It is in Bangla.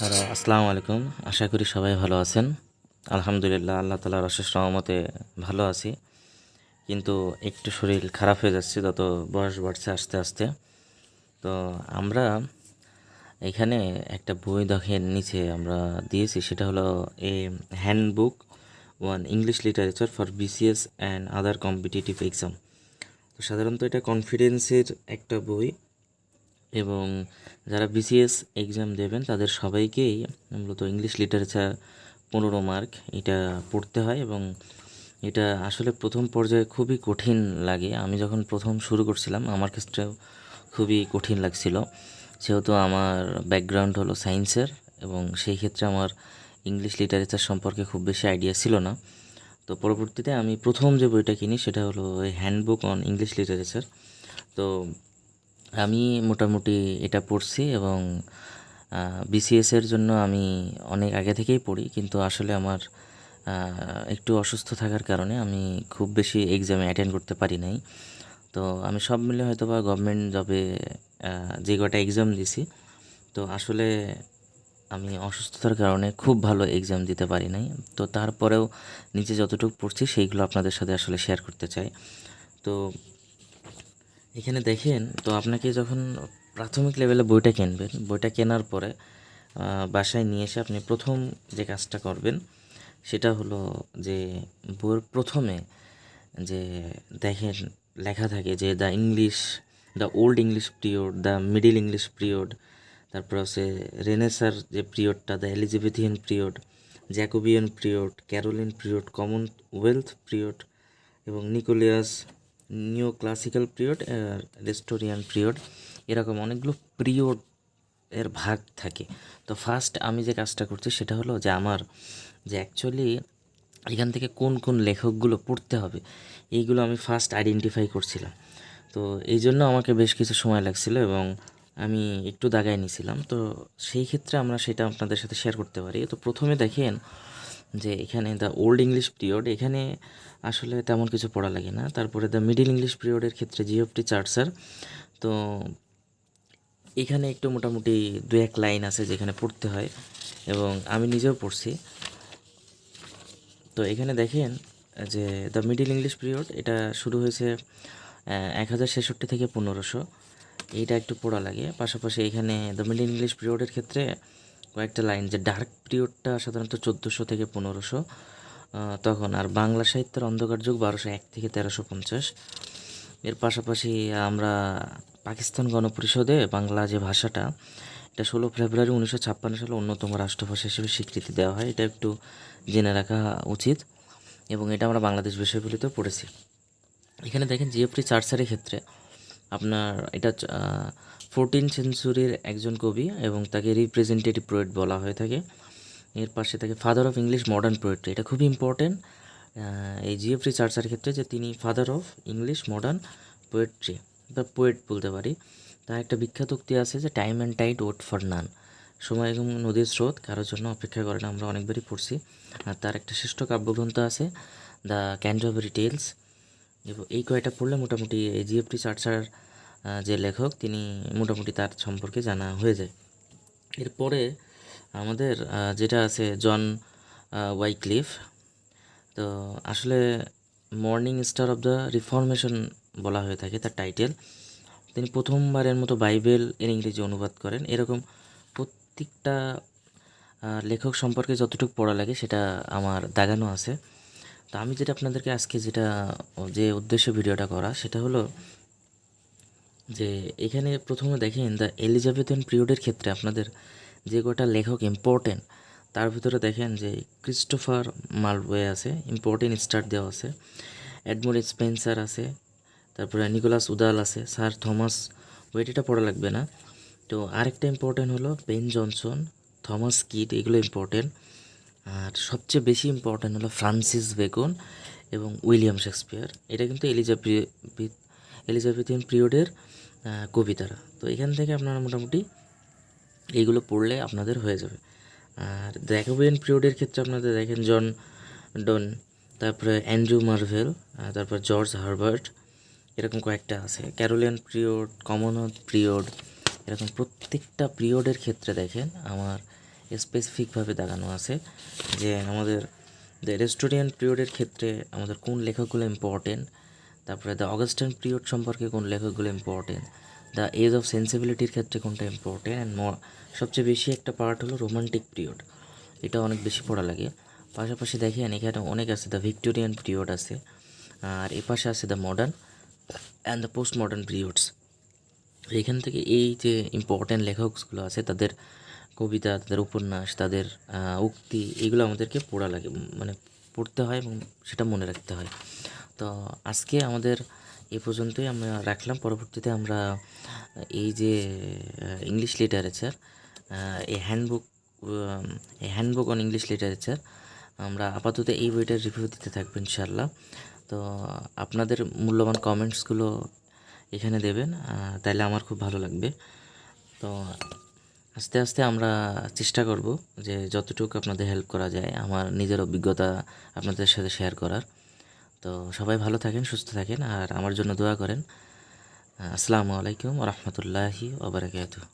হ্যালো, আসসালামু আলাইকুম। আশা করি সবাই ভালো আছেন। আলহামদুলিল্লাহ, আল্লাহ তাআলার অশেষ রহমতে ভালো আছি। কিন্তু একটু শরীর খারাপ হয়ে যাচ্ছে যত বয়স বাড়ছে আস্তে আস্তে। তো আমরা এখানে একটা বই দেখেন নিচে আমরা দিয়েছি, সেটা হলো a handbook one English literature for BCS and other competitive exam. তো সাধারণত এটা কনফিডেন্সের একটা বই এবং যারা বিসিএস এক্সাম দেবেন তাদের সবাইকেই মূলত ইংলিশ লিটারেচার 15 মার্ক এটা পড়তে হয় এবং এটা আসলে প্রথম পর্যায়ে খুবই কঠিন লাগে। আমি যখন প্রথম শুরু করছিলাম আমার ক্ষেত্রেও খুবই কঠিন লাগছিল, যেহেতু আমার ব্যাকগ্রাউন্ড হলো সায়েন্সের এবং সেই ক্ষেত্রে আমার ইংলিশ লিটারেচার সম্পর্কে খুব বেশি আইডিয়া ছিল না। তো পরবর্তীতে আমি প্রথম যে বইটা কিনি সেটা হলো হ্যান্ডবুক অন ইংলিশ লিটারেচার। তো আমি মোটামুটি এটা পড়ছি এবং বিসিএসের জন্য আমি অনেক আগে থেকেই পড়ি, কিন্তু আসলে আমার একটু অসুস্থ থাকার কারণে আমি খুব বেশি এক্সামে অ্যাটেন্ড করতে পারি নাই। তো আমি সব মিলে হয়তো বা গভর্নমেন্ট জবে যে কটা এক্সাম দিছি, তো আসলে আমি অসুস্থতার কারণে খুব ভালো এক্সাম দিতে পারি নাই। তো তারপরেও নিজে যতটুকু পড়ছি সেইগুলো আপনাদের সাথে আসলে শেয়ার করতে চাই। তো এখানে দেখেন, তো আপনাকে যখন প্রাথমিক লেভেলে বইটা কিনবেন, বইটা কেনার পরে বাসায় নিয়ে এসে আপনি প্রথম যে কাজটা করবেন সেটা হলো যে বইয়ের প্রথমে যে দেখেন লেখা থাকে যে the old English period, the middle English period, তারপর আছে রেনেসার যে পিরিয়ডটা, the Elizabethan period, Jacobean period, Caroline period, Commonwealth period এবং নিকোলিয়াস নিও ক্লাসিক্যাল পিরিয়ড, রেস্টোরিয়ান পিরিয়ড, এরকম অনেকগুলো পিরিয়ড এর ভাগ থাকে। তো ফার্স্ট আমি যে কাজটা করছি সেটা হলো যে আমার যে অ্যাকচুয়ালি এখান থেকে কোন কোন লেখকগুলো পড়তে হবে এইগুলো আমি ফার্স্ট আইডেন্টিফাই করছিলাম। তো এই জন্য আমাকে বেশ কিছু সময় লাগছিল এবং আমি একটু দাগায় নিয়েছিলাম। তো সেই ক্ষেত্রে আমরা সেটা আপনাদের সাথে শেয়ার করতে পারি। তো প্রথমে দেখেন যে এখানে দ্য ওল্ড ইংলিশ পিরিয়ড, এখানে আসলে তেমন কিছু পড়া লাগে না। তারপরে দ্য মিডিল ইংলিশ পিরিয়ডের ক্ষেত্রে জিওফটি চার্চার। তো এখানে একটু মোটামুটি দু এক লাইন আছে যেখানে পড়তে হয় এবং আমি নিজেও পড়ছি। তো এখানে দেখেন যে দ্য মিডিল ইংলিশ পিরিয়ড এটা শুরু হয়েছে 1066 থেকে 1500, এইটা একটু পড়া লাগে। পাশাপাশি এখানে দ্য মিডিল ইংলিশ পিরিয়ডের ক্ষেত্রে কয়েকটা লাইন যে ডার্ক পিরিয়ডটা সাধারণত 1400 থেকে 1500 তখন, আর বাংলা সাহিত্যের অন্ধকার যুগ 1201 থেকে 1350। এর পাশাপাশি আমরা পাকিস্তান গণপরিষদে বাংলা যে ভাষাটা, এটা 16 ফেব্রুয়ারি 1956 সালে অন্যতম রাষ্ট্রভাষা হিসেবে স্বীকৃতি দেওয়া হয়, এটা একটু জেনে রাখা উচিত এবং এটা আমরা বাংলাদেশ বিষয়গুলিতেও পড়েছি। এখানে দেখেন জিওফ্রি চার্চারের ক্ষেত্রে আপনার এটা 14th সেঞ্চুরির একজন কবি এবং তাকে রিপ্রেজেন্টেটিভ পোয়েট বলা হয়ে থাকে। এর পাশে থাকে father of English modern poetry, এটা খুবই ইম্পর্টেন্ট এই জিওফ্রি চার্চারের ক্ষেত্রে যে তিনি father of English modern poetry বা পোয়েট বলতে পারি। তার একটা বিখ্যাত উক্তি আছে যে time and tide wait for none, সময় এবং নদীর স্রোত কারোর জন্য অপেক্ষা করে না, আমরা অনেকবারই পড়ছি। আর তার একটা শ্রেষ্ঠ কাব্যগ্রন্থ আছে দ্য ক্যান্টারবারি টেলস, এবং এই কয়টা পড়লে মোটামুটি এই জিওফ্রি চার্চার যে লেখক তিনি মোটামুটি তার সম্পর্কে জানা হয়ে যায়। এরপরে আমাদের যেটা আছে জন ওয়াইক্লিফ। তো আসলে morning star of the reformation বলা হয়ে থাকে তার টাইটেল। তিনি প্রথমবারের মতো বাইবেল এর ইংরেজি অনুবাদ করেন। এরকম প্রত্যেকটা লেখক সম্পর্কে যতটুকু পড়া লাগে সেটা আমার দাগানো আছে। তো আমি যেটা আপনাদেরকে আজকে যে উদ্দেশ্যে ভিডিওটা করা সেটা হলো যে এখানে প্রথমে দেখেন দ্য এলিজাবেথিয়ান পিরিয়ডের ক্ষেত্রে আপনাদের যে কটা লেখক ইম্পর্টেন্ট তার ভিতরে দেখেন যে ক্রিস্টোফার মালওয়ে আছে, ইম্পর্টেন্ট স্টার দেওয়া আছে, এডমন্ড স্পেন্সার আছে, তারপরে নিকোলাস উদাল আছে, স্যার থমাস ওয়েট, এটা পড়া লাগবে না। তো আরেকটা ইম্পর্টেন্ট হলো বেন জনসন, থমাস কিট, এগুলো ইম্পর্টেন্ট। আর সবচেয়ে বেশি ইম্পর্টেন্ট হলো ফ্রান্সিস বেকন এবং উইলিয়াম শেক্সপিয়ার। এটা কিন্তু এলিজাবেথিয়ান পিরিয়ডের কবিতারা। তো এখান থেকে আপনারা মোটামুটি এইগুলো পড়লে আপনাদের হয়ে যাবে। আর জ্যাকোবিয়ান পিরিয়ডের ক্ষেত্রে আপনাদের দেখেন জন ডন, তারপরে অ্যান্ড্রু মার্ভেল, তারপর জর্জ হারবার্ট, এরকম কয়েকটা আছে। ক্যারোলিয়ান পিরিয়ড, কমনওয়েলথ পিরিয়ড, এরকম প্রত্যেকটা পিরিয়ডের ক্ষেত্রে দেখেন আমার স্পেসিফিকভাবে দেখানো আছে যে আমাদের দ্য রেস্টুরিয়ান পিরিয়ডের ক্ষেত্রে আমাদের কোন লেখকগুলো ইম্পর্টেন্ট, তারপরে দ্য অগাস্টাইন পিরিয়ড সম্পর্কে কোন লেখকগুলো ইম্পর্টেন্ট, দ্য এজ অফ সেন্সিবিলিটির ক্ষেত্রে কোনটা ইম্পর্টেন্ট, অ্যান্ড সবচেয়ে বেশি একটা পার্ট হলো রোমান্টিক পিরিয়ড, এটা অনেক বেশি পড়া লাগে। পাশাপাশি দেখেন এখানে অনেক আছে, দ্য ভিক্টোরিয়ান পিরিয়ড আছে, আর এ পাশে আছে the modern and the post modern periods. এখান থেকে এই যে ইম্পর্ট্যান্ট লেখকগুলো আছে তাদের কবিতা, তাদের উপন্যাস, তাদের উক্তি, এগুলো আমাদেরকে পড়া লাগে, মানে পড়তে হয় এবং সেটা মনে রাখতে হয়। তো আজকে আমাদের এ পর্যন্তই আমরা রাখলাম। পরবর্তীতে আমরা এই যে ইংলিশ লিটারেচার, এই হ্যান্ডবুক অন ইংলিশ লিটারেচার, আমরা আপাতত এই বইটার রিভিউ দিতে থাকবো ইনশাল্লাহ। তো আপনাদের মূল্যবান কমেন্টসগুলো এখানে দেবেন, তাইলে আমার খুব ভালো লাগবে। তো আস্তে আস্তে আমরা চেষ্টা করব যে যতটুকু আপনাদের হেল্প করা যায় আমার নিজের অভিজ্ঞতা আপনাদের সাথে শেয়ার করার। তো সবাই ভালো থাকেন, সুস্থ থাকেন, আর আমার জন্য দোয়া করেন। আসসালামু আলাইকুম ওয়া রাহমাতুল্লাহি ওয়া বারাকাতুহু।